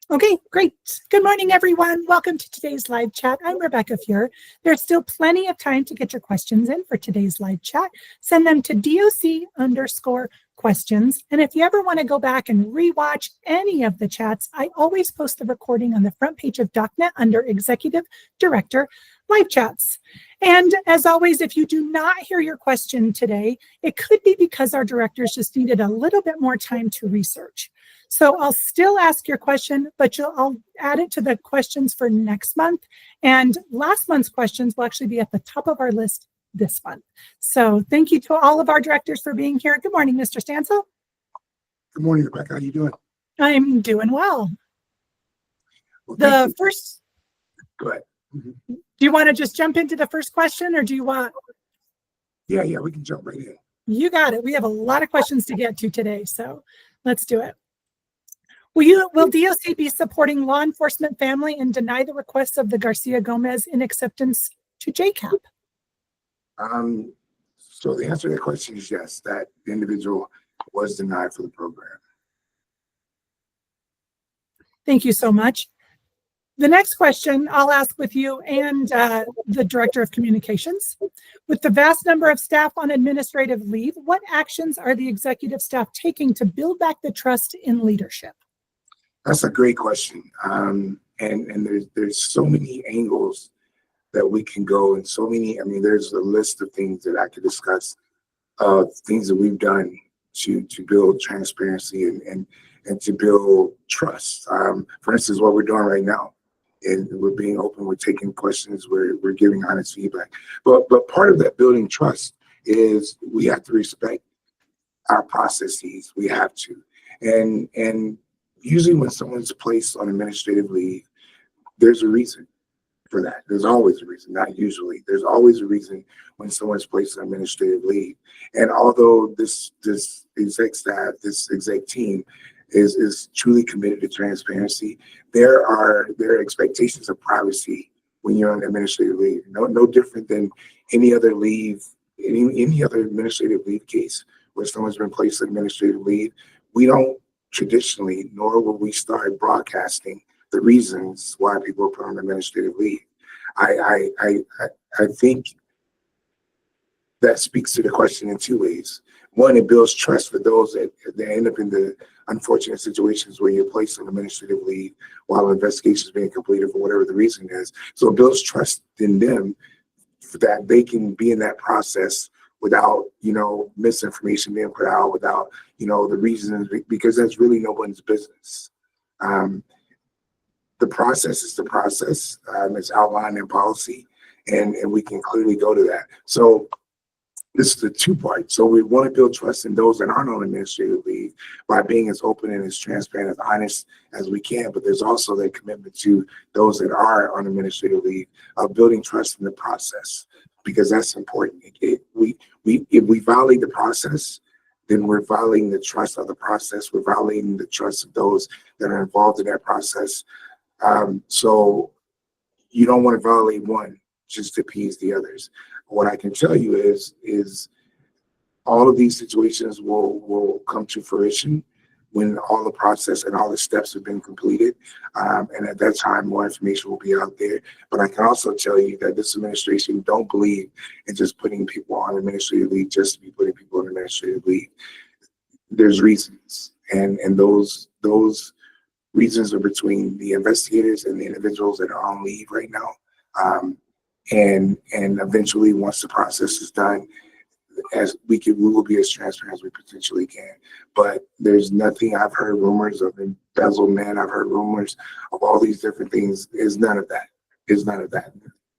Okay, great. Good morning, everyone. Welcome to today's live chat. I'm Rebecca Fuhr. There's still plenty of time to get your questions in for today's live chat. Send them to DOC_questions. And if you ever want to go back and rewatch any of the chats, I always post the recording on the front page of DocNet under Executive Director Live Chats. And as always, if you do not hear your question today, it could be because our directors just needed a little bit more time to research. So I'll still ask your question, but I'll add it to the questions for next month. And last month's questions will actually be at the top of our list this month. So thank you to all of our directors for being here. Good morning, Mr. Stansel. Good morning, Rebecca. How are you doing? I'm doing well. Well, The first, go ahead. do you want to just jump into the first question or do you want? Yeah, we can jump right in. You got it. We have a lot of questions to get to today, so let's do it. Will DOC be supporting law enforcement family and deny the requests of the Garcia Gomez in acceptance to JCAP? So the answer to that question is yes, that the individual was denied for the program. Thank you so much. The next question I'll ask with you and the Director of Communications. With the vast number of staff on administrative leave, what actions are the executive staff taking to build back the trust in leadership? That's a great question. And there's so many angles that we can go and so many, there's a list of things that I could discuss, things that we've done to build transparency and to build trust. For instance, what we're doing right now, and we're being open, we're taking questions, we're giving honest feedback. But part of that building trust is we have to respect our processes. We have to. And usually when someone's placed on administrative leave, there's a reason for that. There's always a reason, not usually. There's always a reason when someone's placed on administrative leave. And although this exec staff, this exec team is truly committed to transparency, there are expectations of privacy when you're on administrative leave. No different than any other leave, any other administrative leave case where someone's been placed on administrative leave. We don't traditionally, nor will we start broadcasting the reasons why people are put on administrative leave. I think that speaks to the question in two ways. One, it builds trust for those that end up in the unfortunate situations where you're placed on administrative leave while an investigation is being completed for whatever the reason is. So it builds trust in them that they can be in that process without, misinformation being put out, without, the reasons, because that's really no one's business. The process is the process. It's outlined in policy, and we can clearly go to that. So this is a two-part. So we want to build trust in those that aren't on administrative leave by being as open and as transparent, as honest as we can. But there's also that commitment to those that are on administrative leave of building trust in the process, because that's important. If we violate the process, then we're violating the trust of the process. We're violating the trust of those that are involved in that process. So you don't want to violate one just to appease the others. What I can tell you is all of these situations will come to fruition when all the process and all the steps have been completed. And at that time, more information will be out there. But I can also tell you that this administration don't believe in just putting people on administrative leave just to be putting people on administrative leave. There's reasons, and those reasons are between the investigators and the individuals that are on leave right now. And eventually, once the process is done, we will be as transparent as we potentially can. But there's nothing. I've heard rumors of embezzlement. I've heard rumors of all these different things. Is none of that.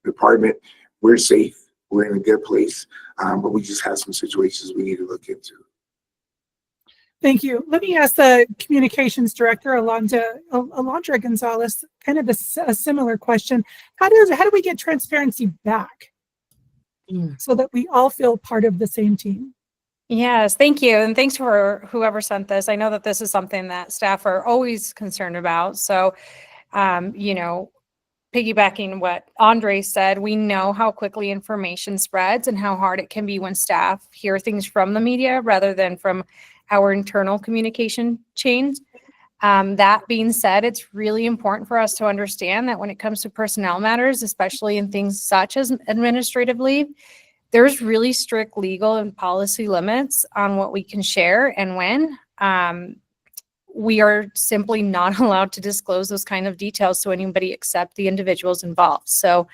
Department, we're safe. We're in a good place. But we just have some situations we need to look into. Thank you. Let me ask the communications director, Alondra Gonzalez, kind of a similar question. How do we get transparency back so that we all feel part of the same team? Yes, thank you. And thanks for whoever sent this. I know that this is something that staff are always concerned about. So, piggybacking what Andre said, we know how quickly information spreads and how hard it can be when staff hear things from the media rather than from our internal communication chains. That being said, it's really important for us to understand that when it comes to personnel matters, especially in things such as administrative leave, there's really strict legal and policy limits on what we can share and when. We are simply not allowed to disclose those kind of details to anybody except the individuals involved. So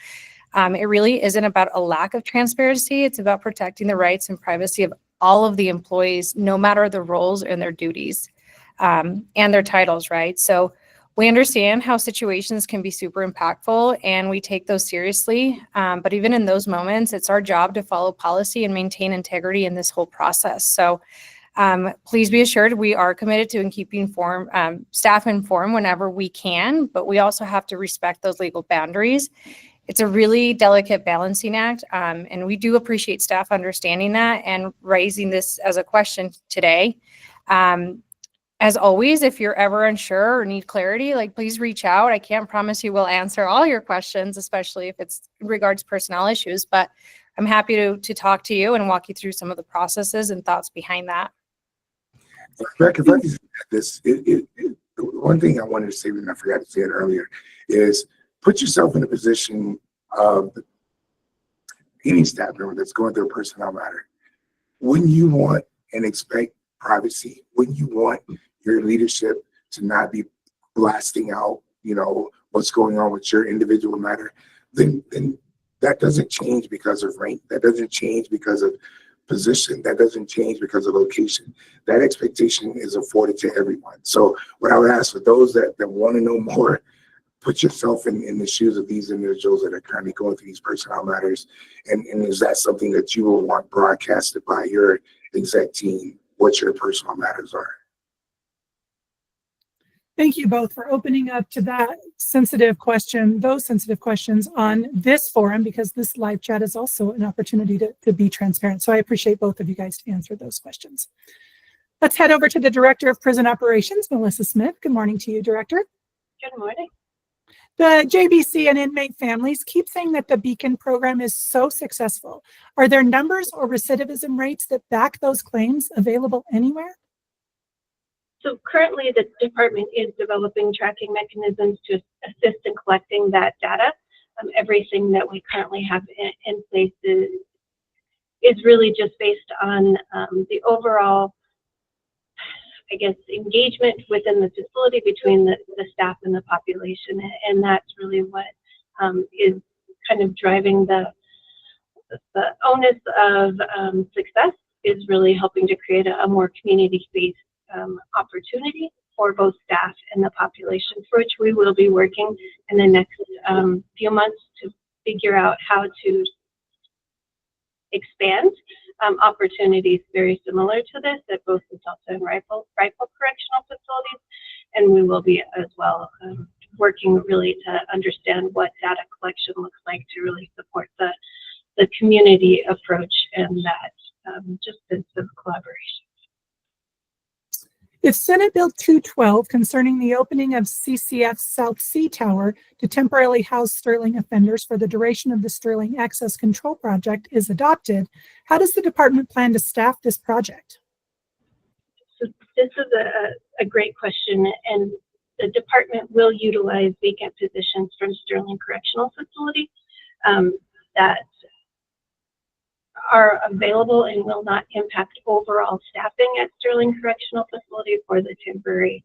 it really isn't about a lack of transparency. It's about protecting the rights and privacy of all of the employees, no matter the roles and their duties and their titles, right? So we understand how situations can be super impactful and we take those seriously. But even in those moments, it's our job to follow policy and maintain integrity in this whole process. So please be assured we are committed to keeping staff informed whenever we can, but we also have to respect those legal boundaries. It's a really delicate balancing act, and we do appreciate staff understanding that and raising this as a question today. As always, if you're ever unsure or need clarity, please reach out. I can't promise you we'll answer all your questions, especially if it's in regards to personnel issues, but I'm happy to talk to you and walk you through some of the processes and thoughts behind that. Rebecca, if I could add this, one thing I wanted to say, and I forgot to say it earlier, is put yourself in a position of any staff member that's going through a personnel matter. Wouldn't you want and expect privacy? Wouldn't you want your leadership to not be blasting out, what's going on with your individual matter? Then that doesn't change because of rank. That doesn't change because of position. That doesn't change because of location. That expectation is afforded to everyone. So what I would ask for those that want to know more, put yourself in the shoes of these individuals that are currently going through these personnel matters. And is that something that you will want broadcasted by your exec team, what your personal matters are? Thank you both for opening up to those sensitive questions on this forum, because this live chat is also an opportunity to be transparent. So I appreciate both of you guys to answer those questions. Let's head over to the Director of Prison Operations, Melissa Smith. Good morning to you, Director. Good morning. The JBC and inmate families keep saying that the Beacon program is so successful. Are there numbers or recidivism rates that back those claims available anywhere? So currently the department is developing tracking mechanisms to assist in collecting that data. Everything that we currently have in place is really just based on the overall, engagement within the facility between the staff and the population. And that's really what is kind of driving the onus of success, is really helping to create a more community-based opportunity for both staff and the population, for which we will be working in the next few months to figure out how to expand opportunities very similar to this at both the Delta and Rifle Correctional Facilities. And we will be as well working really to understand what data collection looks like to really support the community approach and that just sense of collaboration. If Senate Bill 212 concerning the opening of CCF's South Sea Tower to temporarily house Sterling offenders for the duration of the Sterling Access Control Project is adopted, how does the department plan to staff this project? So this is a great question, and the department will utilize vacant positions from Sterling Correctional Facility that are available and will not impact overall staffing at Sterling Correctional Facility for the temporary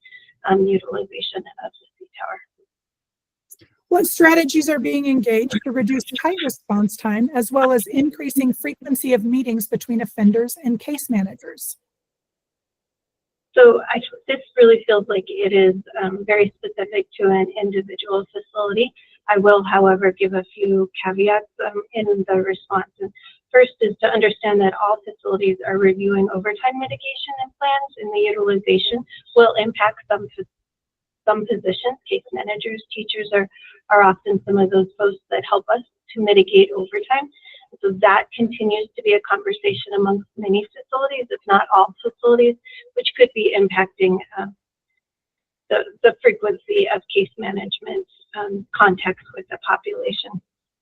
utilization of the sea tower. What strategies are being engaged to reduce tight response time, as well as increasing frequency of meetings between offenders and case managers? So this really feels like it is very specific to an individual facility. I will, however, give a few caveats in the response. First is to understand that all facilities are reviewing overtime mitigation and plans, and the utilization will impact some positions. Case managers, teachers are often some of those folks that help us to mitigate overtime. So that continues to be a conversation amongst many facilities, if not all facilities, which could be impacting the frequency of case management context with the population.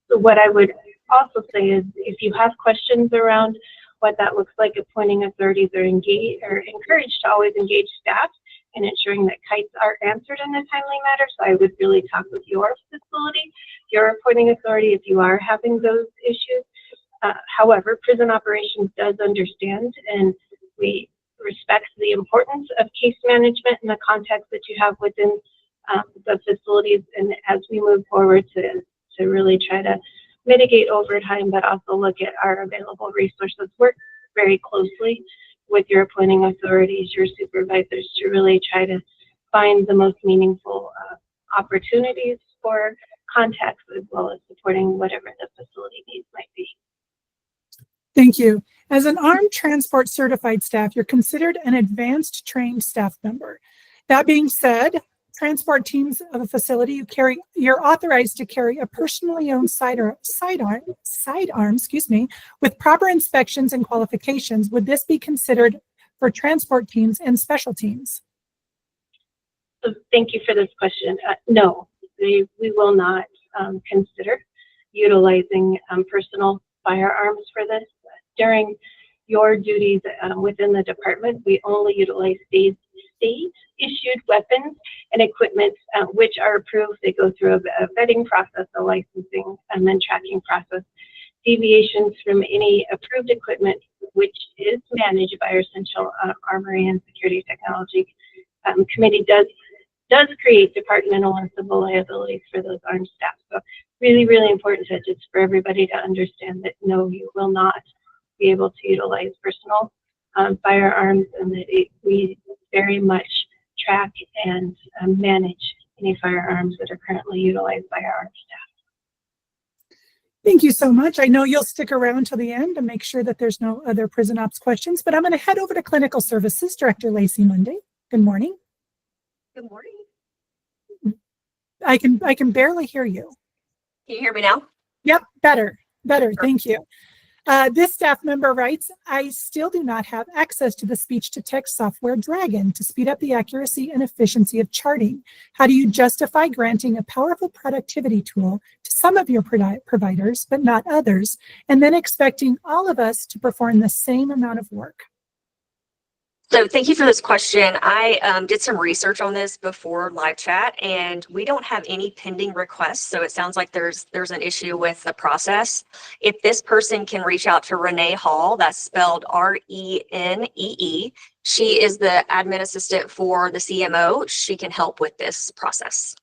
So what I would also say is, if you have questions around what that looks like, appointing authorities are engaged or encouraged to always engage staff and ensuring that kites are answered in a timely manner. So I would really talk with your facility, your appointing authority, if you are having those issues. However, prison operations does understand, and we respect the importance of case management in the context that you have within the facilities. And as we move forward to really try to mitigate overtime, but also look at our available resources, work very closely with your appointing authorities, your supervisors, to really try to find the most meaningful opportunities for contacts, as well as supporting whatever the facility needs might be. Thank you. As an armed transport certified staff, you're considered an advanced trained staff member. That being said, transport teams of a facility you're authorized to carry a personally owned sidearm, with proper inspections and qualifications. Would this be considered for transport teams and special teams? So thank you for this question. No, we will not consider utilizing personal firearms for this. During your duties within the department, we only utilize state-issued weapons and equipment which are approved. They go through a vetting process, a licensing, and then tracking process. Deviations from any approved equipment, which is managed by our Central Armory and Security Technology Committee, does create departmental and civil liabilities for those armed staff. So really, really important to just for everybody to understand that no, you will not be able to utilize personal firearms, and that we very much track and manage any firearms that are currently utilized by our armed staff. Thank you so much. I know you'll stick around till the end to make sure that there's no other prison ops questions, but I'm going to head over to Clinical Services Director Lacey Monday. Good morning. Good morning. I can barely hear you. Can you hear me now? Yep, better. Thank you. This staff member writes, I still do not have access to the speech-to-text software Dragon to speed up the accuracy and efficiency of charting. How do you justify granting a powerful productivity tool to some of your providers, but not others, and then expecting all of us to perform the same amount of work? So thank you for this question. I did some research on this before live chat, and we don't have any pending requests. So it sounds like there's an issue with the process. If this person can reach out to Renee Hall, that's spelled Renee. She is the admin assistant for the CMO. She can help with this process.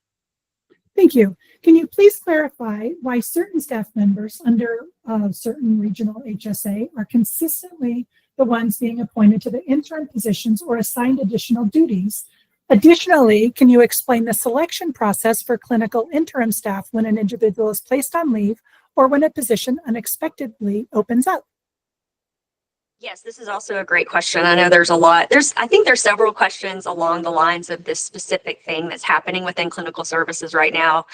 Thank you. Can you please clarify why certain staff members under certain regional HSA are consistently the ones being appointed to the interim positions or assigned additional duties? Additionally, can you explain the selection process for clinical interim staff when an individual is placed on leave or when a position unexpectedly opens up? Yes, this is also a great question. I know there's a lot. I think there's several questions along the lines of this specific thing that's happening within clinical services right now.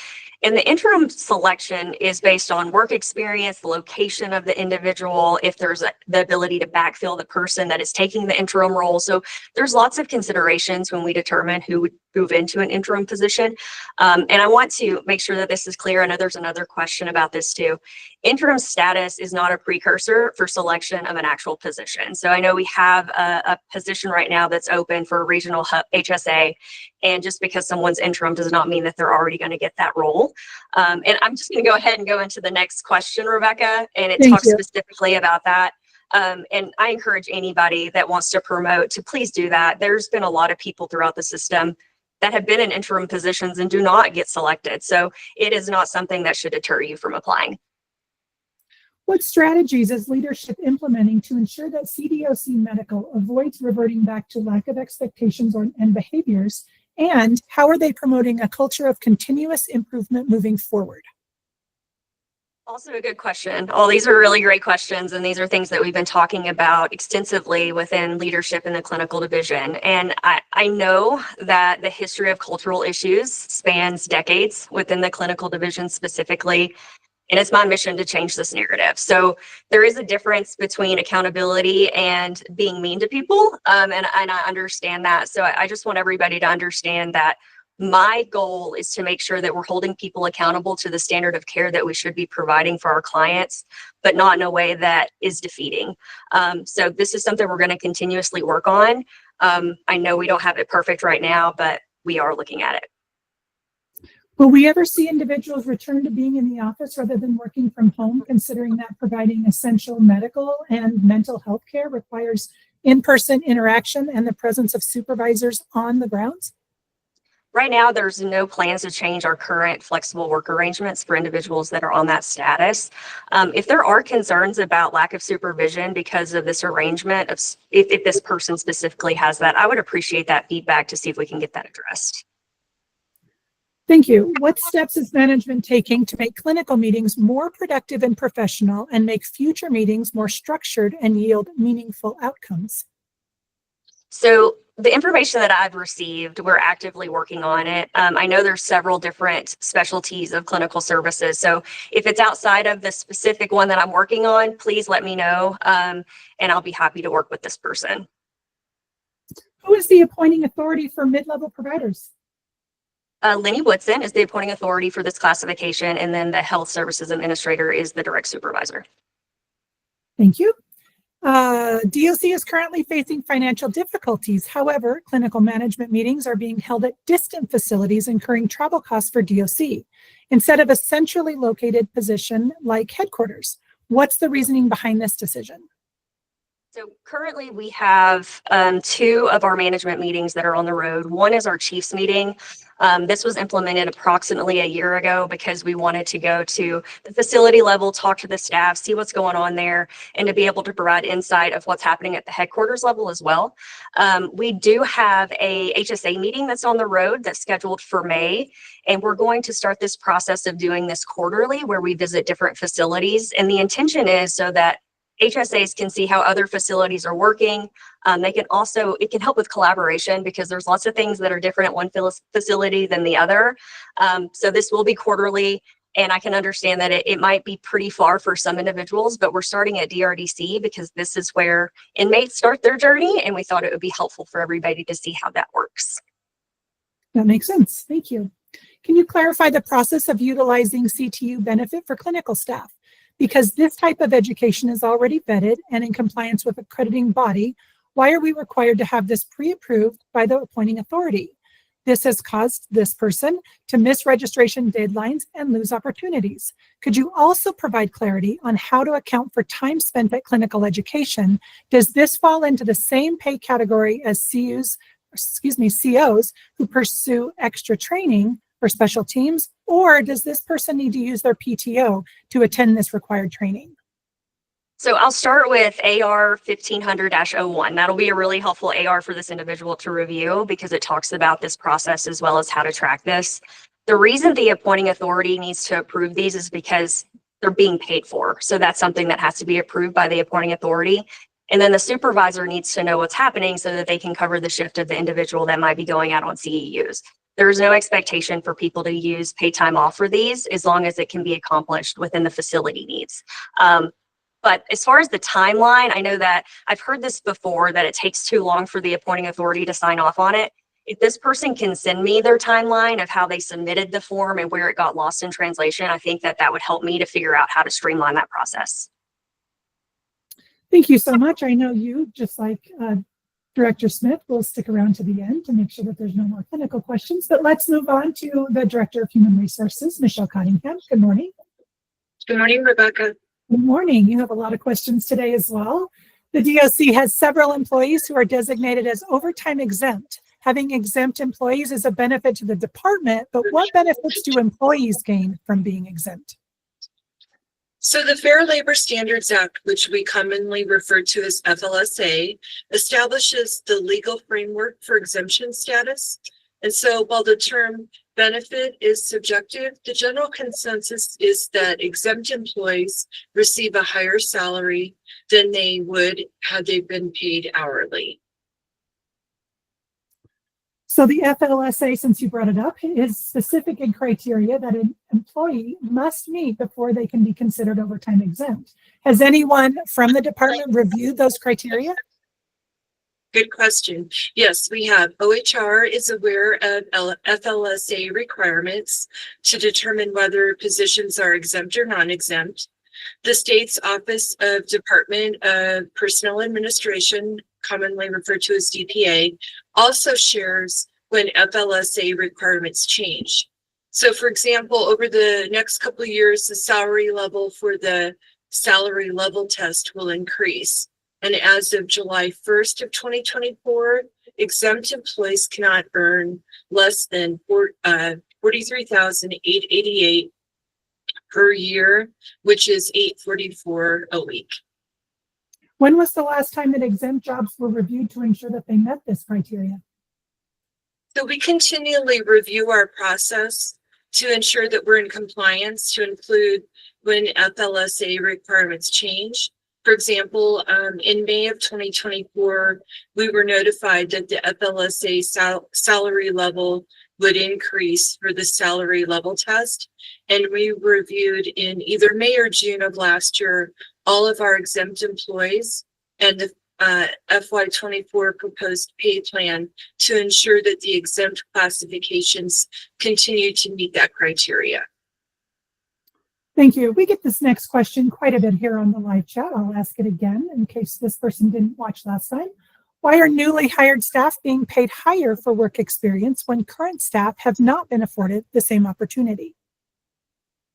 And the interim selection is based on work experience, the location of the individual, if there's the ability to backfill the person that is taking the interim role. So there's lots of considerations when we determine who would move into an interim position. And I want to make sure that this is clear. I know there's another question about this too. Interim status is not a precursor for selection of an actual position. So I know we have a position right now that's open for a regional HSA. And just because someone's interim does not mean that they're already going to get that role. And I'm just going to go ahead and go into the next question, Rebecca, and it talks specifically about that. And I encourage anybody that wants to promote to please do that. There's been a lot of people throughout the system that have been in interim positions and do not get selected. So it is not something that should deter you from applying. What strategies is leadership implementing to ensure that CDOC Medical avoids reverting back to lack of expectations and behaviors? And how are they promoting a culture of continuous improvement moving forward? Also a good question. All these are really great questions, and these are things that we've been talking about extensively within leadership in the clinical division. And I know that the history of cultural issues spans decades within the clinical division specifically. And it's my mission to change this narrative. So there is a difference between accountability and being mean to people. And I understand that. So I just want everybody to understand that my goal is to make sure that we're holding people accountable to the standard of care that we should be providing for our clients, but not in a way that is defeating. So this is something we're going to continuously work on. I know we don't have it perfect right now, but we are looking at it. Will we ever see individuals return to being in the office rather than working from home, considering that providing essential medical and mental health care requires in-person interaction and the presence of supervisors on the grounds? Right now, there's no plans to change our current flexible work arrangements for individuals that are on that status. If there are concerns about lack of supervision because of this arrangement, if this person specifically has that, I would appreciate that feedback to see if we can get that addressed. Thank you. What steps is management taking to make clinical meetings more productive and professional and make future meetings more structured and yield meaningful outcomes? So the information that I've received, we're actively working on it. I know there's several different specialties of clinical services. So if it's outside of the specific one that I'm working on, please let me know, and I'll be happy to work with this person. Who is the appointing authority for mid-level providers? Lenny Woodson is the appointing authority for this classification, and then the health services administrator is the direct supervisor. Thank you. DOC is currently facing financial difficulties. However, clinical management meetings are being held at distant facilities, incurring travel costs for DOC instead of a centrally located position like headquarters. What's the reasoning behind this decision? So currently we have 2 of our management meetings that are on the road. One is our chiefs meeting. This was implemented approximately a year ago because we wanted to go to the facility level, talk to the staff, see what's going on there, and to be able to provide insight of what's happening at the headquarters level as well. We do have a HSA meeting that's on the road that's scheduled for May, and we're going to start this process of doing this quarterly where we visit different facilities. And the intention is so that HSAs can see how other facilities are working. It can help with collaboration because there's lots of things that are different at one facility than the other. So this will be quarterly, and I can understand that it might be pretty far for some individuals, but we're starting at DRDC because this is where inmates start their journey, and we thought it would be helpful for everybody to see how that works. That makes sense. Thank you. Can you clarify the process of utilizing CTU benefit for clinical staff? Because this type of education is already vetted and in compliance with accrediting body, why are we required to have this pre-approved by the appointing authority? This has caused this person to miss registration deadlines and lose opportunities. Could you also provide clarity on how to account for time spent at clinical education? Does this fall into the same pay category as COs who pursue extra training for special teams, or does this person need to use their PTO to attend this required training? So I'll start with AR 1500-01. That'll be a really helpful AR for this individual to review because it talks about this process as well as how to track this. The reason the appointing authority needs to approve these is because they're being paid for. So that's something that has to be approved by the appointing authority. And then the supervisor needs to know what's happening so that they can cover the shift of the individual that might be going out on CEUs. There is no expectation for people to use paid time off for these as long as it can be accomplished within the facility needs. But as far as the timeline, I know that I've heard this before, that it takes too long for the appointing authority to sign off on it. If this person can send me their timeline of how they submitted the form and where it got lost in translation, I think that would help me to figure out how to streamline that process. Thank you so much. I know you, just like Director Smith, will stick around to the end to make sure that there's no more clinical questions, but let's move on to the Director of Human Resources, Michelle Cottingham. Good morning. Good morning, Rebecca. Good morning. You have a lot of questions today as well. The DOC has several employees who are designated as overtime exempt. Having exempt employees is a benefit to the department, but what benefits do employees gain from being exempt? So the Fair Labor Standards Act, which we commonly refer to as FLSA, establishes the legal framework for exemption status. And so while the term benefit is subjective, the general consensus is that exempt employees receive a higher salary than they would had they been paid hourly. So the FLSA, since you brought it up, is specific in criteria that an employee must meet before they can be considered overtime exempt. Has anyone from the department reviewed those criteria? Good question. Yes, we have. OHR is aware of FLSA requirements to determine whether positions are exempt or non-exempt. The state's Office of Department of Personnel Administration commonly referred to as DPA, also shares when FLSA requirements change. So for example, over the next couple of years, the salary level for the salary level test will increase. And as of July 1st of 2024, exempt employees cannot earn less than $43,888 per year, which is $844 a week. When was the last time that exempt jobs were reviewed to ensure that they met this criteria? So we continually review our process to ensure that we're in compliance, to include when FLSA requirements change. For example, in May of 2024, we were notified that the FLSA salary level would increase for the salary level test. And we reviewed in either May or June of last year all of our exempt employees and the FY24 proposed pay plan to ensure that the exempt classifications continue to meet that criteria. Thank you. We get this next question quite a bit here on the live chat. I'll ask it again in case this person didn't watch last time. Why are newly hired staff being paid higher for work experience when current staff have not been afforded the same opportunity?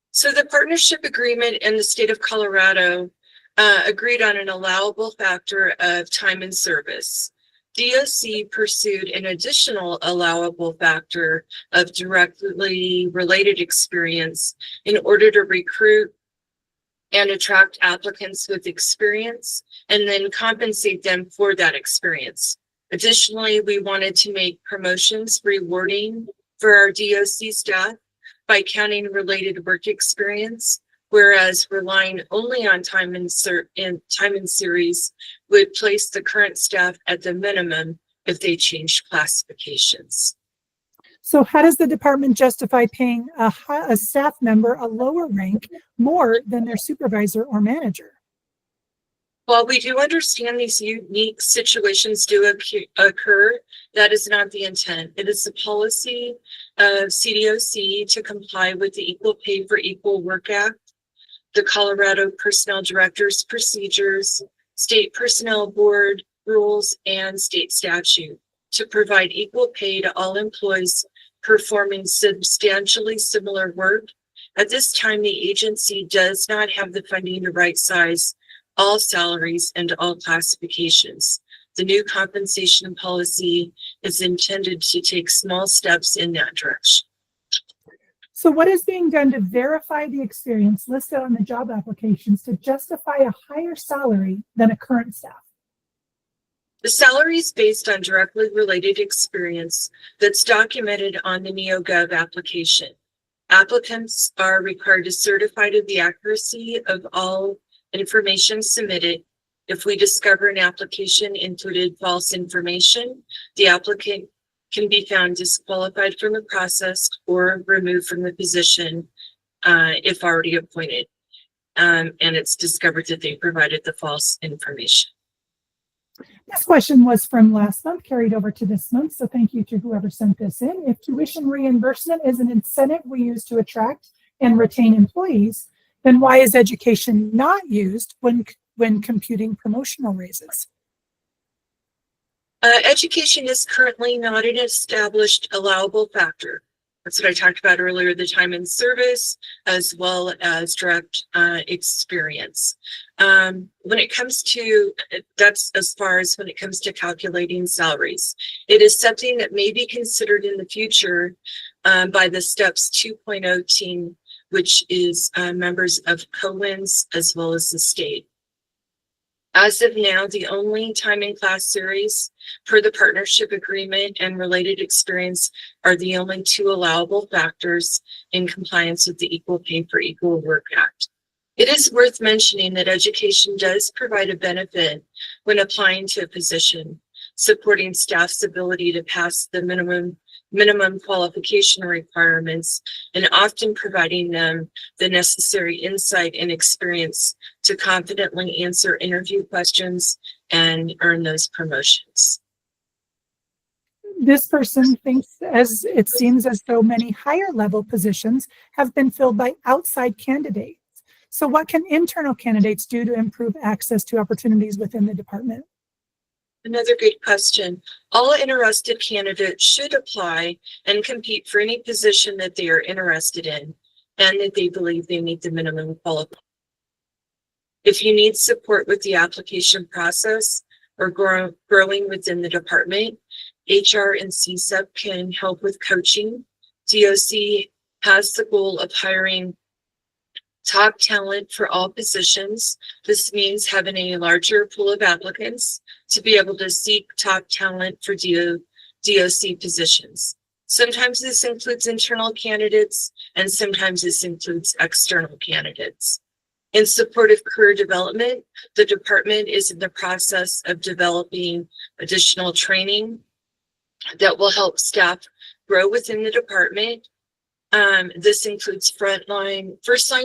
So the partnership agreement in the state of Colorado agreed on an allowable factor of time and service. DOC pursued an additional allowable factor of directly related experience in order to recruit and attract applicants with experience and then compensate them for that experience. Additionally, we wanted to make promotions rewarding for our DOC staff by counting related work experience, whereas relying only on time and series would place the current staff at the minimum if they changed classifications. So how does the department justify paying a staff member a lower rank more than their supervisor or manager? While we do understand these unique situations do occur, that is not the intent. It is the policy of CDOC to comply with the Equal Pay for Equal Work Act, the Colorado Personnel Director's procedures, State Personnel Board rules, and state statute to provide equal pay to all employees performing substantially similar work. At this time, the agency does not have the funding to right size all salaries and all classifications. The new compensation policy is intended to take small steps in that direction. So what is being done to verify the experience listed on the job applications to justify a higher salary than a current staff? The salary is based on directly related experience that's documented on the NeoGov application. Applicants are required to certify to the accuracy of all information submitted. If we discover an application included false information, the applicant can be found disqualified from the process or removed from the position if already appointed, and it's discovered that they provided the false information. This question was from last month, carried over to this month, so thank you to whoever sent this in. If tuition reimbursement is an incentive we use to attract and retain employees, then why is education not used when computing promotional raises? Education is currently not an established allowable factor. That's what I talked about earlier, the time in service, as well as direct experience. When it comes to, that's as far as when it comes to calculating salaries. It is something that may be considered in the future by the STEPS 2.0 team, which is members of COENS as well as the state. As of now, the only time in class series per the partnership agreement and related experience are the only two allowable factors in compliance with the Equal Pay for Equal Work Act. It is worth mentioning that education does provide a benefit when applying to a position, supporting staff's ability to pass the minimum qualification requirements, and often providing them the necessary insight and experience to confidently answer interview questions and earn those promotions. This person thinks, as it seems as though many higher level positions have been filled by outside candidates. So what can internal candidates do to improve access to opportunities within the department? Another good question. All interested candidates should apply and compete for any position that they are interested in and that they believe they meet the minimum qualifications. If you need support with the application process or growing within the department, HR and CSEP can help with coaching. DOC has the goal of hiring top talent for all positions. This means having a larger pool of applicants to be able to seek top talent for DOC positions. Sometimes this includes internal candidates, and sometimes this includes external candidates. In support of career development, the department is in the process of developing additional training that will help staff grow within the department. This includes first line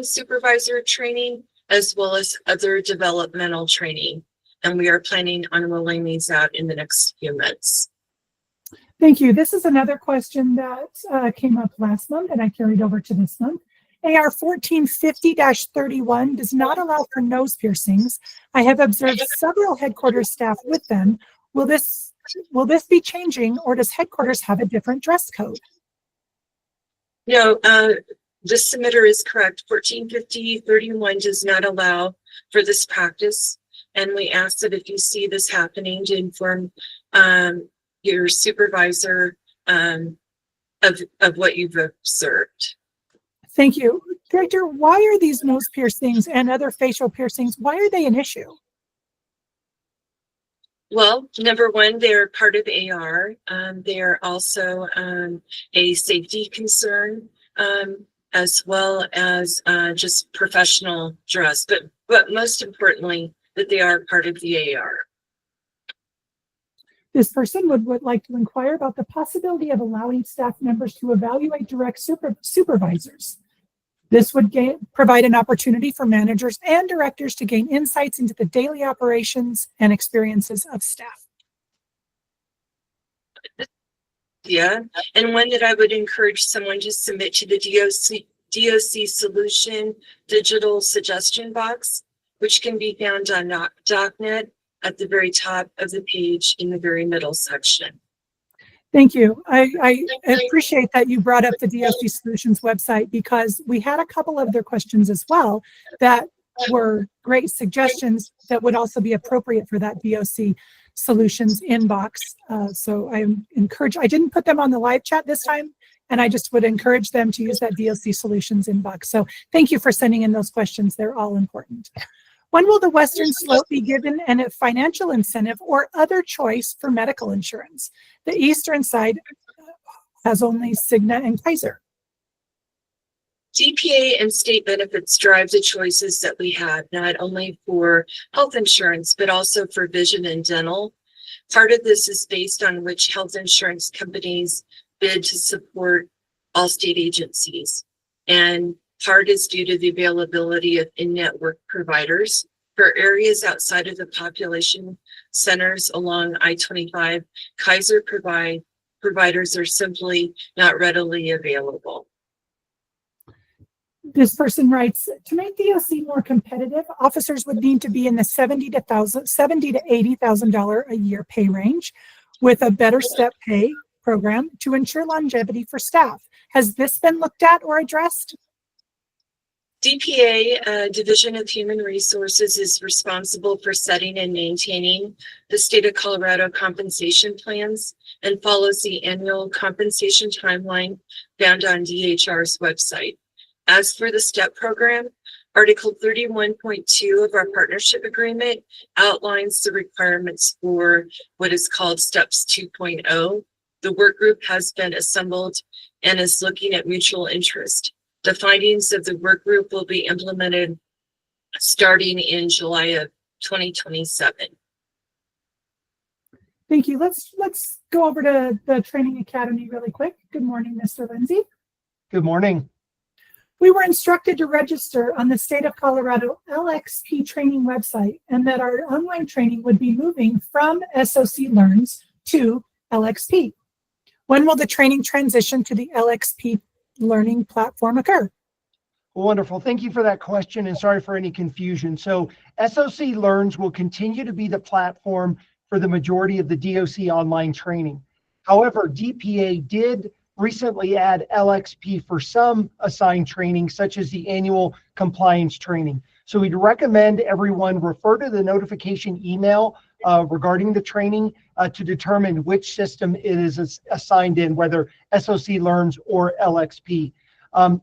supervisor training, as well as other developmental training. And we are planning on rolling these out in the next few months. Thank you. This is another question that came up last month and I carried over to this month. AR 1450-31 does not allow for nose piercings. I have observed several headquarters staff with them. Will this be changing, or does headquarters have a different dress code? No, the submitter is correct. 1450-31 does not allow for this practice. And we ask that if you see this happening, to inform your supervisor of what you've observed. Thank you. Director, why are these nose piercings and other facial piercings, why are they an issue? Well, number one, they're part of AR. They're also a safety concern, as well as just professional dress, but most importantly, that they are part of the AR. This person would like to inquire about the possibility of allowing staff members to evaluate direct supervisors. This would provide an opportunity for managers and directors to gain insights into the daily operations and experiences of staff. Yeah, and one that I would encourage someone to submit to the DOC Solution digital suggestion box, which can be found on DocNet at the very top of the page in the very middle section. Thank you. I appreciate that you brought up the DOC Solutions website, because we had a couple of other questions as well that were great suggestions that would also be appropriate for that DOC Solutions inbox. So I didn't put them on the live chat this time, and I just would encourage them to use that DOC Solutions inbox. So thank you for sending in those questions. They're all important. When will the Western Slope be given a financial incentive or other choice for medical insurance? The Eastern side has only Cigna and Kaiser. DPA and state benefits drive the choices that we have, not only for health insurance, but also for vision and dental. Part of this is based on which health insurance companies bid to support all state agencies. And part is due to the availability of in-network providers. For areas outside of the population centers along I-25, Kaiser providers are simply not readily available. This person writes, to make DOC more competitive, officers would need to be in the $70,000 to $80,000 a year pay range, with a better step pay program to ensure longevity for staff. Has this been looked at or addressed? DPA, Division of Human Resources, is responsible for setting and maintaining the state of Colorado compensation plans and follows the annual compensation timeline found on DHR's website. As for the STEP program, Article 31.2 of our partnership agreement outlines the requirements for what is called STEPS 2.0. The work group has been assembled and is looking at mutual interest. The findings of the work group will be implemented starting in July of 2027. Thank you. Let's go over to the Training Academy really quick. Good morning, Mr. Lindsay. Good morning. We were instructed to register on the State of Colorado LXP training website, and that our online training would be moving from SOC Learns to LXP. When will the training transition to the LXP learning platform occur? Wonderful. Thank you for that question, and sorry for any confusion. So SOC Learns will continue to be the platform for the majority of the DOC online training. However, DPA did recently add LXP for some assigned training, such as the annual compliance training. So we'd recommend everyone refer to the notification email regarding the training to determine which system it is assigned in, whether SOC Learns or LXP.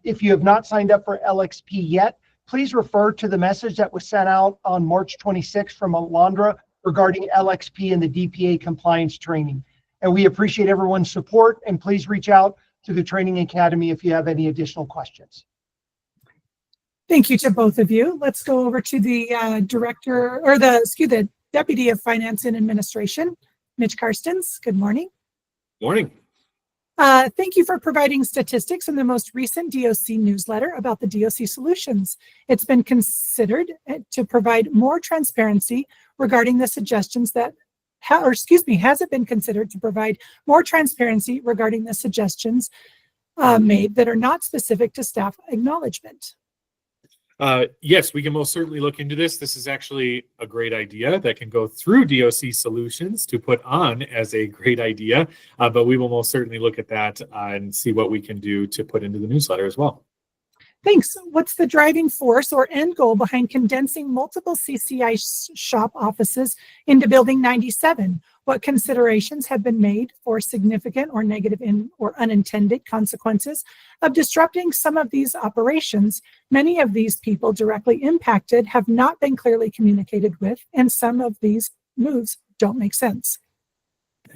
If you have not signed up for LXP yet, please refer to the message that was sent out on March 26th from Alondra regarding LXP and the DPA compliance training. And we appreciate everyone's support, and please reach out to the Training Academy if you have any additional questions. Thank you to both of you. Let's go over to the the Deputy of Finance and Administration, Mitch Karstens. Good morning. Morning. Thank you for providing statistics in the most recent DOC newsletter about the DOC solutions. It's been considered to provide more transparency regarding the suggestions that, has it been considered to provide more transparency regarding the suggestions made that are not specific to staff acknowledgement? Yes, we can most certainly look into this. This is actually a great idea that can go through DOC Solutions to put on as a great idea, but we will most certainly look at that and see what we can do to put into the newsletter as well. Thanks. What's the driving force or end goal behind condensing multiple CCI shop offices into Building 97? What considerations have been made for significant or negative or unintended consequences of disrupting some of these operations? Many of these people directly impacted have not been clearly communicated with, and some of these moves don't make sense.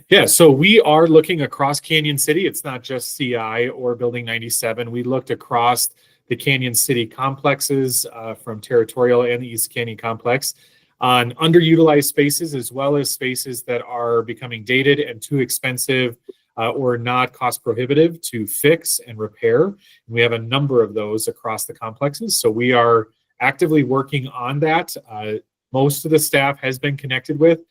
Yeah, so we are looking across Canyon City. It's not just CI or Building 97. We looked across the Canyon City complexes from Territorial and the East Canyon complex on underutilized spaces, as well as spaces that are becoming dated and too expensive or not cost prohibitive to fix and repair. And we have a number of those across the complexes. So we are actively working on that. Most of the staff has been connected with.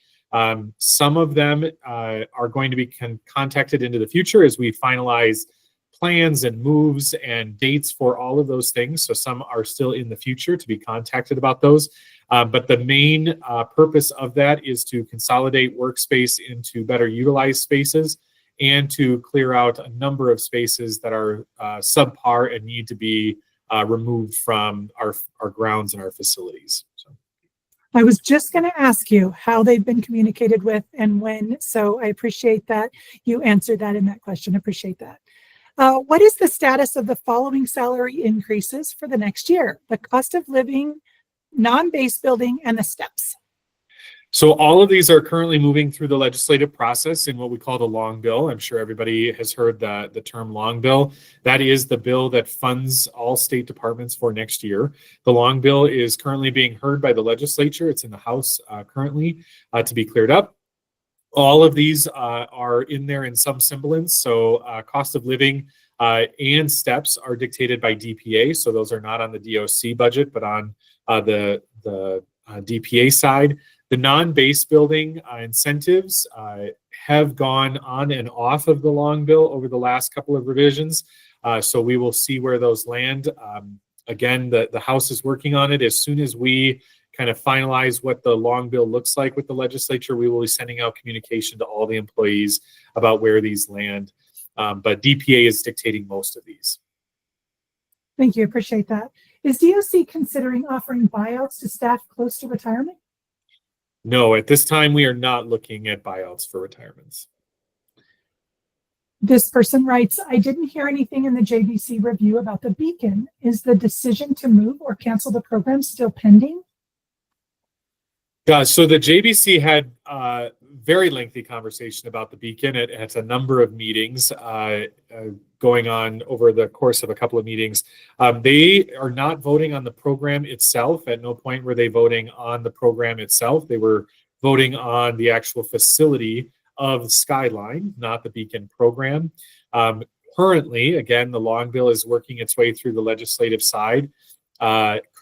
Some of them are going to be contacted into the future as we finalize plans and moves and dates for all of those things. So some are still in the future to be contacted about those. But the main purpose of that is to consolidate workspace into better utilized spaces and to clear out a number of spaces that are subpar and need to be removed from our grounds and our facilities. So. I was just going to ask you how they've been communicated with and when. So I appreciate that you answered that in that question. Appreciate that. What is the status of the following salary increases for the next year? The cost of living, non-base building, and the steps. So all of these are currently moving through the legislative process in what we call the long bill. I'm sure everybody has heard the term long bill. That is the bill that funds all state departments for next year. The long bill is currently being heard by the legislature. It's in the House currently to be cleared up. All of these are in there in some semblance. So cost of living and steps are dictated by DPA. So those are not on the DOC budget, but on the DPA side. The non-base building incentives have gone on and off of the long bill over the last couple of revisions. So we will see where those land. Again, the House is working on it. As soon as we kind of finalize what the long bill looks like with the legislature, we will be sending out communication to all the employees about where these land. But DPA is dictating most of these. Thank you. Appreciate that. Is DOC considering offering buyouts to staff close to retirement? No, at this time, we are not looking at buyouts for retirements. This person writes, I didn't hear anything in the JBC review about the beacon. Is the decision to move or cancel the program still pending? So the JBC had a very lengthy conversation about the beacon. It has a number of meetings going on over the course of a couple of meetings. They are not voting on the program itself. At no point were they voting on the program itself. They were voting on the actual facility of Skyline, not the beacon program. Currently, again, the long bill is working its way through the legislative side.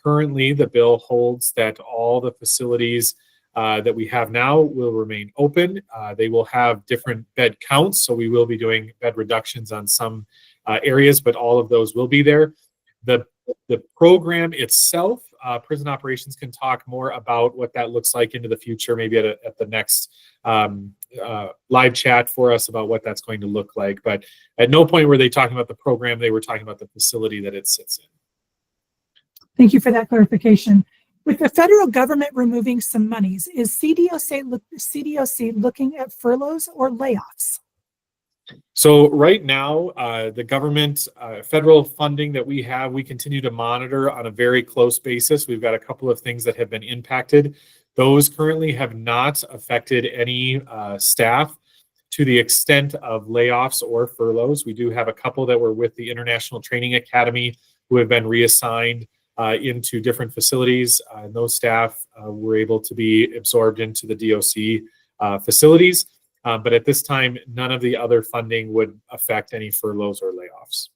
Currently, the bill holds that all the facilities that we have now will remain open. They will have different bed counts, so we will be doing bed reductions on some areas, but all of those will be there. The program itself prison operations can talk more about what that looks like into the future, maybe at the next live chat for us about what that's going to look like. But at no point were they talking about the program. They were talking about the facility that it sits in. Thank you for that clarification. With the federal government removing some monies, is CDOC looking at furloughs or layoffs? So right now, the government federal funding that we have, we continue to monitor on a very close basis. We've got a couple of things that have been impacted. Those currently have not affected any staff to the extent of layoffs or furloughs. We do have a couple that were with the International Training Academy who have been reassigned into different facilities. And those staff were able to be absorbed into the DOC facilities. But at this time, none of the other funding would affect any furloughs or layoffs.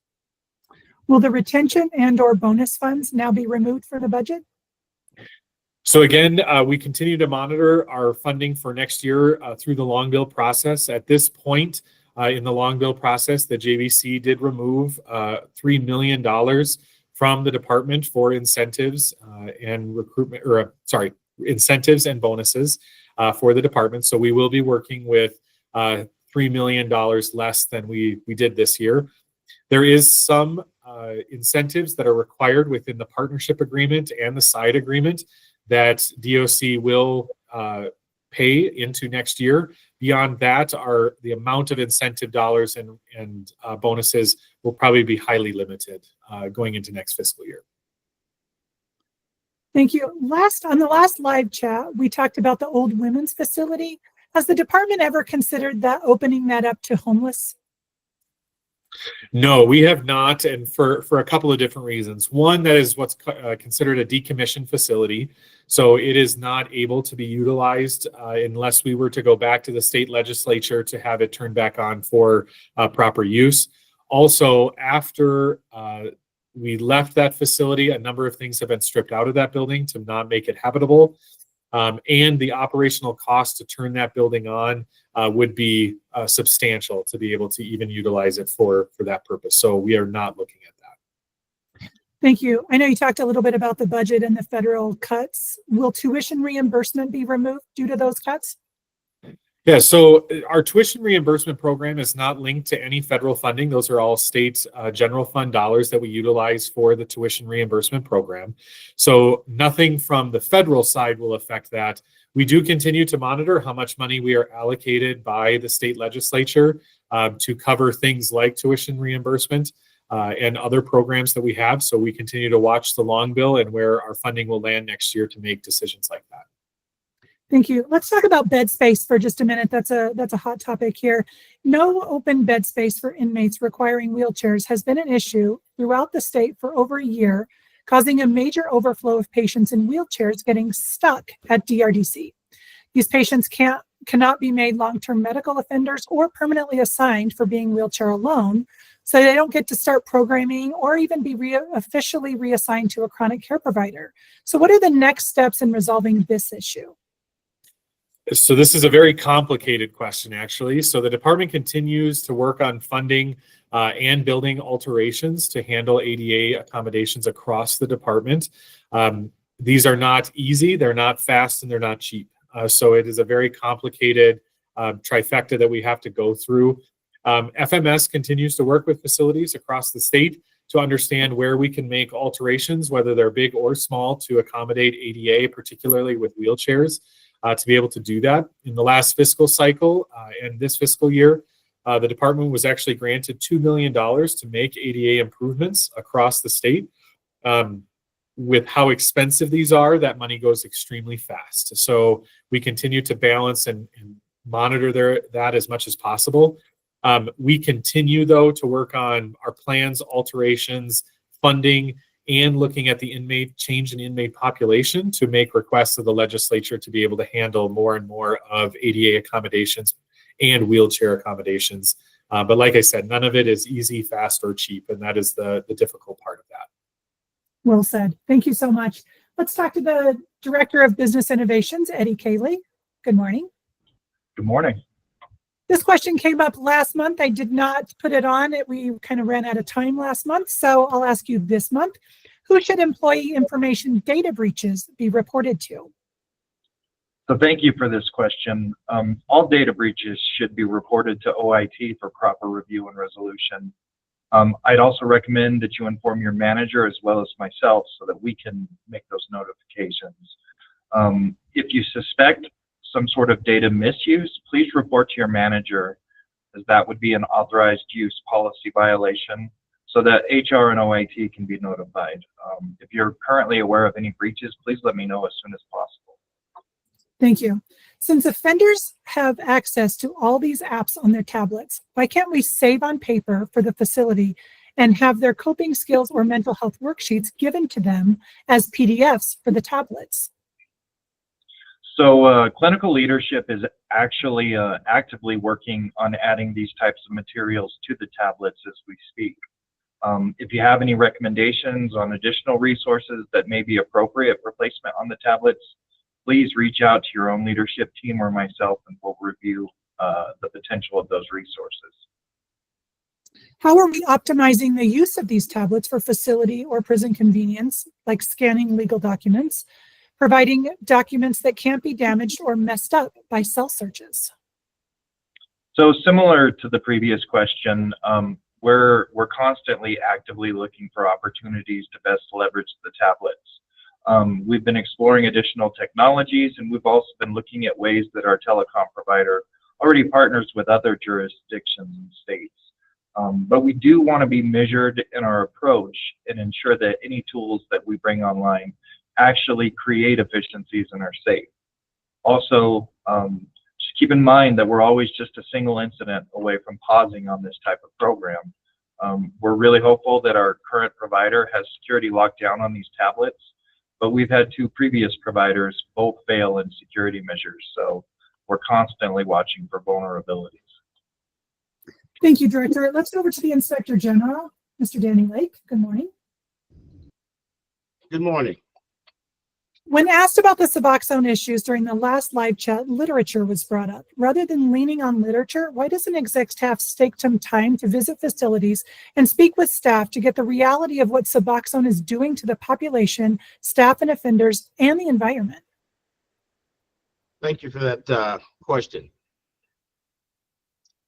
Will the retention and/or bonus funds now be removed from the budget? So again, we continue to monitor our funding for next year through the long bill process. At this point in the long bill process, the JVC did remove $3 million from the department for incentives and recruitment, or incentives and bonuses for the department. So we will be working with $3 million less than we did this year. There is some incentives that are required within the partnership agreement and the side agreement that DOC will pay into next year. Beyond that, the amount of incentive dollars and bonuses will probably be highly limited going into next fiscal year. Thank you. On the last live chat, we talked about the old women's facility. Has the department ever considered opening that up to homeless? No, we have not, and for a couple of different reasons. One, that is what's considered a decommissioned facility, so it is not able to be utilized unless we were to go back to the state legislature to have it turned back on for proper use. Also, after we left that facility, a number of things have been stripped out of that building to not make it habitable, and the operational cost to turn that building on would be substantial to be able to even utilize it for that purpose. So we are not looking at that. Thank you. I know you talked a little bit about the budget and the federal cuts. Will tuition reimbursement be removed due to those cuts? Yeah, so our tuition reimbursement program is not linked to any federal funding. Those are all state general fund dollars that we utilize for the tuition reimbursement program. So nothing from the federal side will affect that. We do continue to monitor how much money we are allocated by the state legislature to cover things like tuition reimbursement and other programs that we have. So we continue to watch the long bill and where our funding will land next year to make decisions like that. Thank you. Let's talk about bed space for just a minute. That's a hot topic here. No open bed space for inmates requiring wheelchairs has been an issue throughout the state for over a year, causing a major overflow of patients in wheelchairs getting stuck at DRDC. These patients cannot be made long-term medical offenders or permanently assigned for being wheelchair alone, so they don't get to start programming or even be officially reassigned to a chronic care provider. So what are the next steps in resolving this issue? So this is a very complicated question, actually. So the department continues to work on funding and building alterations to handle ADA accommodations across the department. These are not easy, they're not fast, and they're not cheap. So it is a very complicated trifecta that we have to go through. FMS continues to work with facilities across the state to understand where we can make alterations, whether they're big or small, to accommodate ADA, particularly with wheelchairs. To be able to do that. In the last fiscal cycle and this fiscal year, the department was actually granted $2 million to make ADA improvements across the state. With how expensive these are, that money goes extremely fast. So we continue to balance and monitor that as much as possible. We continue, though, to work on our plans, alterations, funding, and looking at the change in inmate population to make requests of the legislature to be able to handle more and more of ADA accommodations and wheelchair accommodations. But like I said, none of it is easy, fast, or cheap, and that is the difficult part of that. Well said. Thank you so much. Let's talk to the Director of Business Innovations, Eddie Cayley. Good morning. Good morning. This question came up last month. I did not put it on. We kind of ran out of time last month, so I'll ask you this month. Who should employee information data breaches be reported to? So thank you for this question. All data breaches should be reported to OIT for proper review and resolution. I'd also recommend that you inform your manager as well as myself so that we can make those notifications. If you suspect some sort of data misuse, please report to your manager, as that would be an authorized use policy violation, so that HR and OIT can be notified. If you're currently aware of any breaches, please let me know as soon as possible. Thank you. Since offenders have access to all these apps on their tablets, why can't we save on paper for the facility and have their coping skills or mental health worksheets given to them as PDFs for the tablets? So clinical leadership is actually actively working on adding these types of materials to the tablets as we speak. If you have any recommendations on additional resources that may be appropriate for placement on the tablets, please reach out to your own leadership team or myself, and we'll review the potential of those resources. How are we optimizing the use of these tablets for facility or prison convenience, like scanning legal documents, providing documents that can't be damaged or messed up by cell searches? So similar to the previous question, we're constantly actively looking for opportunities to best leverage the tablets. We've been exploring additional technologies, and we've also been looking at ways that our telecom provider already partners with other jurisdictions and states. But we do want to be measured in our approach and ensure that any tools that we bring online actually create efficiencies and are safe. Also, just keep in mind that we're always just a single incident away from pausing on this type of program. We're really hopeful that our current provider has security locked down on these tablets, but we've had 2 previous providers both fail in security measures, so we're constantly watching for vulnerabilities. Thank you, Director. Let's go over to the Inspector General, Mr. Danny Lake. Good morning. Good morning. When asked about the Suboxone issues during the last live chat, literature was brought up. Rather than leaning on literature, why doesn't exec staff take some time to visit facilities and speak with staff to get the reality of what Suboxone is doing to the population, staff and offenders, and the environment? Thank you for that question.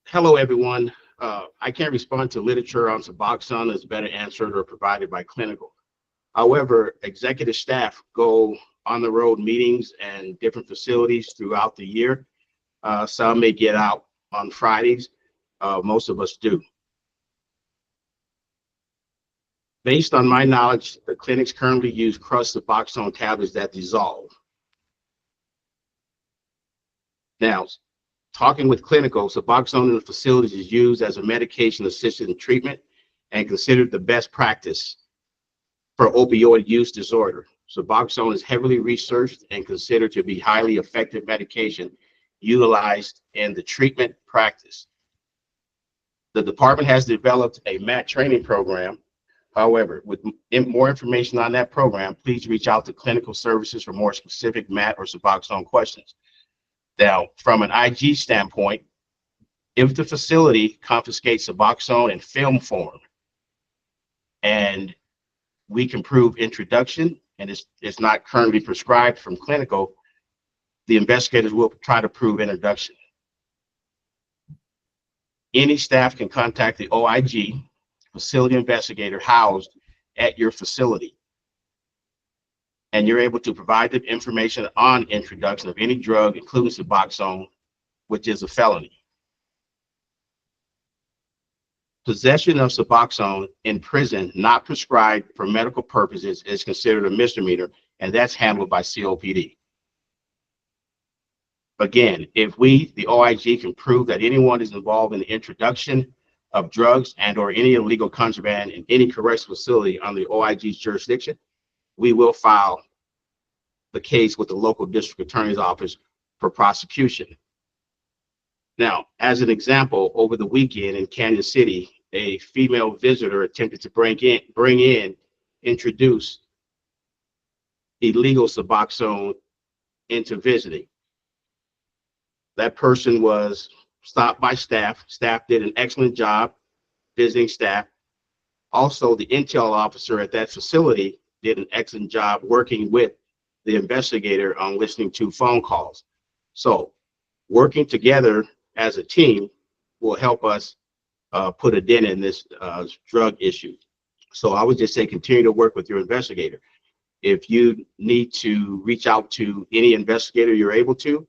Hello, everyone. I can't respond to literature on Suboxone. It's better answered or provided by clinical. However, executive staff go on the road meetings and different facilities throughout the year. Some may get out on Fridays. Most of us do. Based on my knowledge, the clinics currently use crushed Suboxone tablets that dissolve. Now, talking with clinical, Suboxone in the facilities is used as a medication-assisted treatment and considered the best practice for opioid use disorder. Suboxone is heavily researched and considered to be highly effective medication utilized in the treatment practice. The department has developed a MAT training program. However, with more information on that program, please reach out to clinical services for more specific MAT or Suboxone questions. Now, from an IG standpoint, if the facility confiscates Suboxone in film form and we can prove introduction and it's not currently prescribed from clinical, the investigators will try to prove introduction. Any staff can contact the OIG, facility investigator housed at your facility, and you're able to provide them information on introduction of any drug, including Suboxone, which is a felony. Possession of Suboxone in prison not prescribed for medical purposes is considered a misdemeanor, and that's handled by COPD. Again, if we, the OIG, can prove that anyone is involved in the introduction of drugs and or any illegal contraband in any correctional facility on the OIG's jurisdiction, we will file the case with the local district attorney's office for prosecution. Now, as an example, over the weekend in Kansas City, a female visitor attempted to introduce illegal Suboxone into visiting. That person was stopped by staff. Staff did an excellent job visiting staff. Also, the intel officer at that facility did an excellent job working with the investigator on listening to phone calls. So working together as a team will help us put a dent in this drug issue. So I would just say continue to work with your investigator. If you need to reach out to any investigator, you're able to.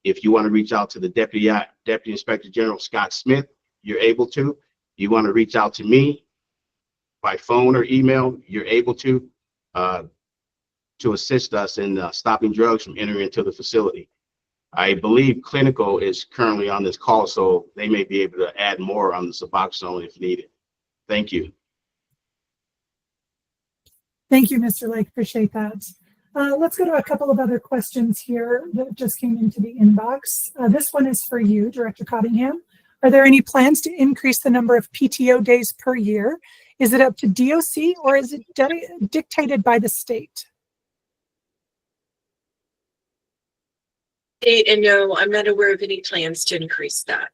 If you want to reach out to the Deputy Inspector General Scott Smith, you're able to. You want to reach out to me by phone or email, you're able to assist us in stopping drugs from entering into the facility. I believe clinical is currently on this call, so they may be able to add more on the Suboxone if needed. Thank you. Thank you, Mr. Lake. Appreciate that. Let's go to a couple of other questions here that just came into the inbox. This one is for you, Director Cottingham. Are there any plans to increase the number of PTO days per year? Is it up to DOC or is it dictated by the state? And no, I'm not aware of any plans to increase that.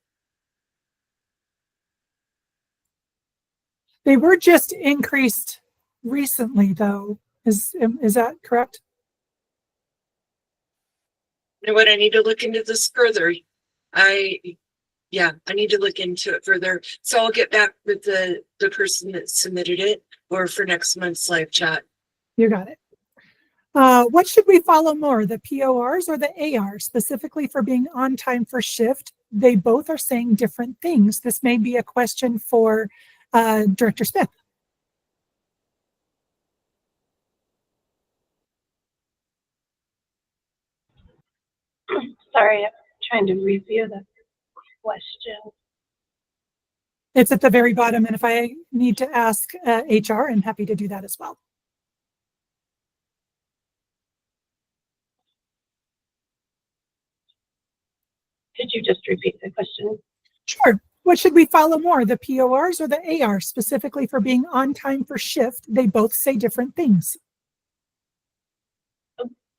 They were just increased recently, though. Is that correct? You know what? I need to look into this further. I need to look into it further. So I'll get back with the person that submitted it, or for next month's live chat. You got it. What should we follow more, the PORs or the ARs, specifically for being on time for shift? They both are saying different things. This may be a question for Director Smith. Sorry, I'm trying to review the question. It's at the very bottom, and if I need to ask HR, I'm happy to do that as well. Could you just repeat the question? Sure. What should we follow more, the PORs or the AR, specifically for being on time for shift? They both say different things.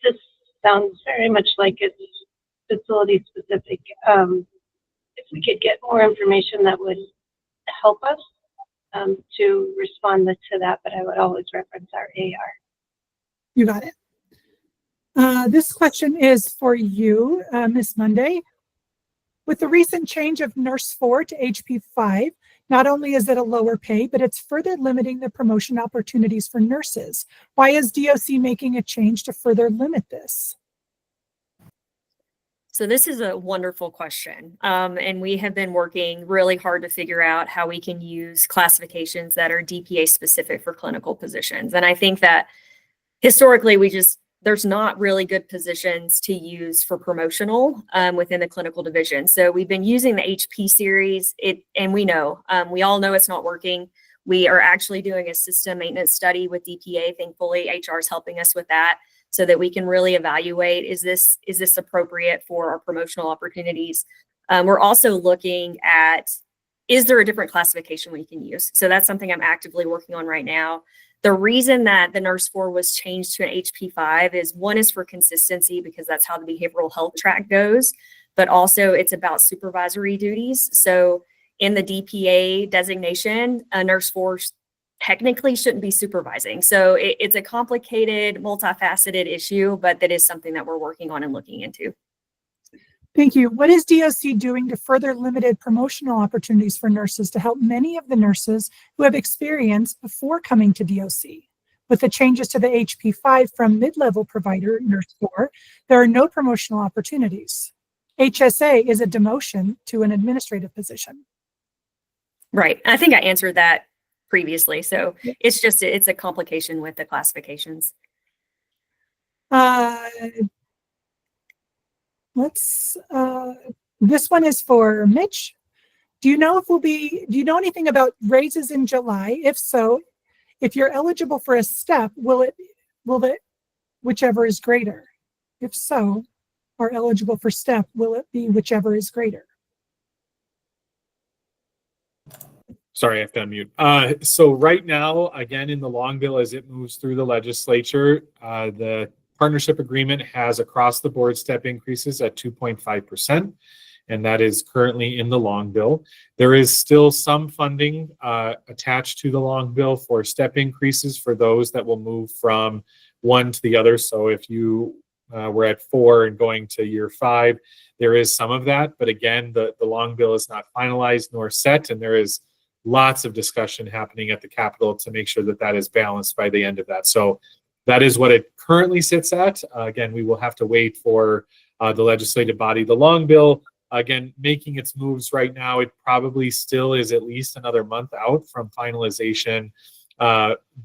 This sounds very much like it's facility specific. If we could get more information, that would help us to respond to that, but I would always reference our AR. You got it. This question is for you, Ms. Monday. With the recent change of Nurse 4 to HP 5, not only is it a lower pay, but it's further limiting the promotion opportunities for nurses. Why is DOC making a change to further limit this? So this is a wonderful question. And we have been working really hard to figure out how we can use classifications that are DPA specific for clinical positions. And I think that historically, there's not really good positions to use for promotional within the clinical division. So we've been using the HP series, and we all know it's not working. We are actually doing a system maintenance study with DPA. Thankfully, HR is helping us with that so that we can really evaluate, is this appropriate for our promotional opportunities? We're also looking at, is there a different classification we can use? So that's something I'm actively working on right now. The reason that the Nurse 4 was changed to an HP 5 is, one is for consistency, because that's how the behavioral health track goes, but also it's about supervisory duties. So in the DPA designation, a Nurse 4 technically shouldn't be supervising. So it's a complicated, multifaceted issue, but that is something that we're working on and looking into. Thank you. What is DOC doing to further limited promotional opportunities for nurses to help many of the nurses who have experience before coming to DOC? With the changes to the HP 5 from mid-level provider, Nurse 4, there are no promotional opportunities. HSA is a demotion to an administrative position. Right. I think I answered that previously. So it's a complication with the classifications. This one is for Mitch. Do you know anything about raises in July? If so, if you're eligible for a step, will it whichever is greater? If so, are eligible for step, will it be whichever is greater? Sorry, I have to unmute. So right now, again, in the long bill, as it moves through the legislature, the partnership agreement has across the board step increases at 2.5%. and that is currently in the long bill. There is still some funding attached to the long bill for step increases for those that will move from one to the other. So if you were at 4 and going to year 5, there is some of that. But again, the long bill is not finalized nor set, and there is lots of discussion happening at the Capitol to make sure that that is balanced by the end of that. So that is what it currently sits at. Again, we will have to wait for the legislative body. The long bill, again, making its moves right now, it probably still is at least another month out from finalization,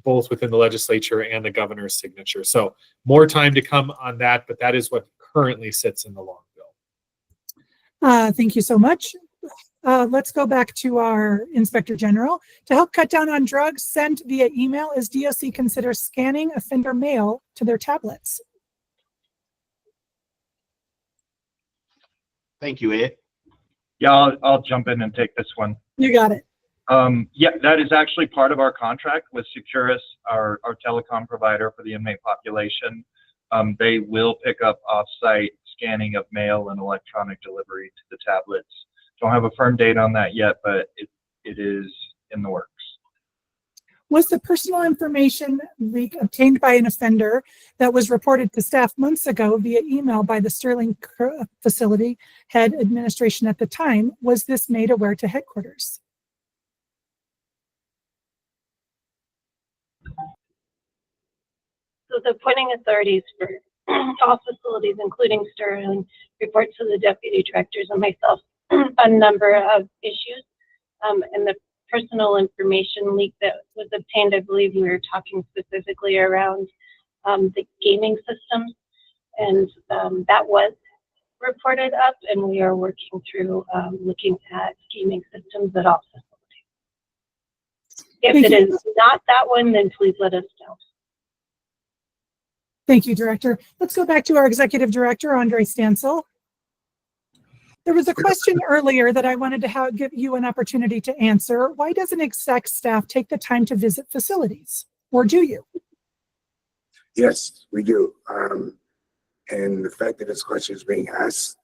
both within the legislature and the governor's signature. So more time to come on that, but that is what currently sits in the long bill. Thank you so much. Let's go back to our Inspector General. To help cut down on drugs sent via email, is DOC consider scanning offender mail to their tablets? Thank you, Ed. Yeah, I'll jump in and take this one. You got it. Yeah, that is actually part of our contract with Securus, our telecom provider for the inmate population. They will pick up off-site scanning of mail and electronic delivery to the tablets. Don't have a firm date on that yet, but it is in the works. Was the personal information leak obtained by an offender that was reported to staff months ago via email by the Sterling facility head administration at the time, was this made aware to headquarters? So the appointing authorities for all facilities, including Sterling, report to the deputy directors and myself a number of issues. And the personal information leak that was obtained, I believe we were talking specifically around the gaming systems, and that was reported up, and we are working through looking at gaming systems at all facilities. If it is not that one, then please let us know. Thank you, Director. Let's go back to our Executive Director, Andre Stansel. There was a question earlier that I wanted to give you an opportunity to answer. Why doesn't exec staff take the time to visit facilities? Or do you? Yes, we do. And the fact that this question is being asked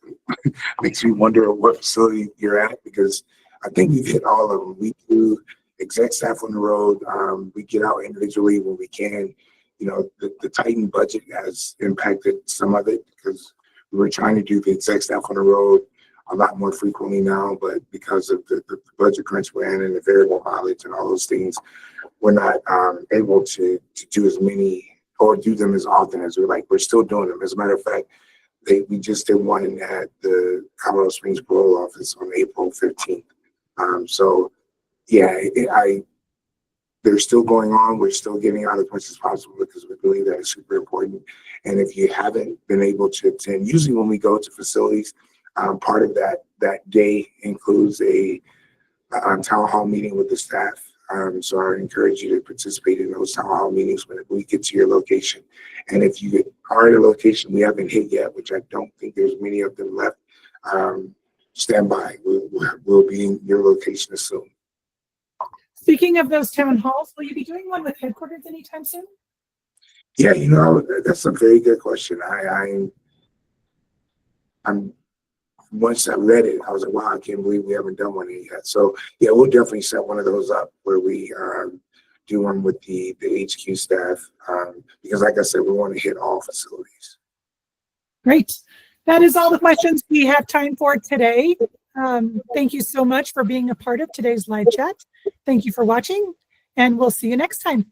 makes me wonder what facility you're at, because I think we've hit all of them. We do exec staff on the road. We get out individually when we can. You know, the tightened budget has impacted some of it because we were trying to do the exec staff on the road a lot more frequently now, but because of the budget crunch we're in and the variable mileage and all those things, we're not able to do as many or do them as often as we like. We're still doing them. As a matter of fact, we just did one at the Colorado Springs Parole Office on April 15th. So yeah, they're still going on. We're still getting out as much as possible because we believe that is super important. And if you haven't been able to attend, usually when we go to facilities, part of that day includes a town hall meeting with the staff. So I encourage you to participate in those town hall meetings when we get to your location. And if you are at a location we haven't hit yet, which I don't think there's many of them left, stand by. We'll be in your location soon. Speaking of those town halls, will you be doing one with headquarters anytime soon? Yeah, you know, that's a very good question. I'm once I read it, I was like, wow, I can't believe we haven't done one yet. So yeah, we'll definitely set one of those up where we do one with the HQ staff, because like I said, we want to hit all facilities. Great. That is all the questions we have time for today. Thank you so much for being a part of today's live chat. Thank you for watching, and we'll see you next time.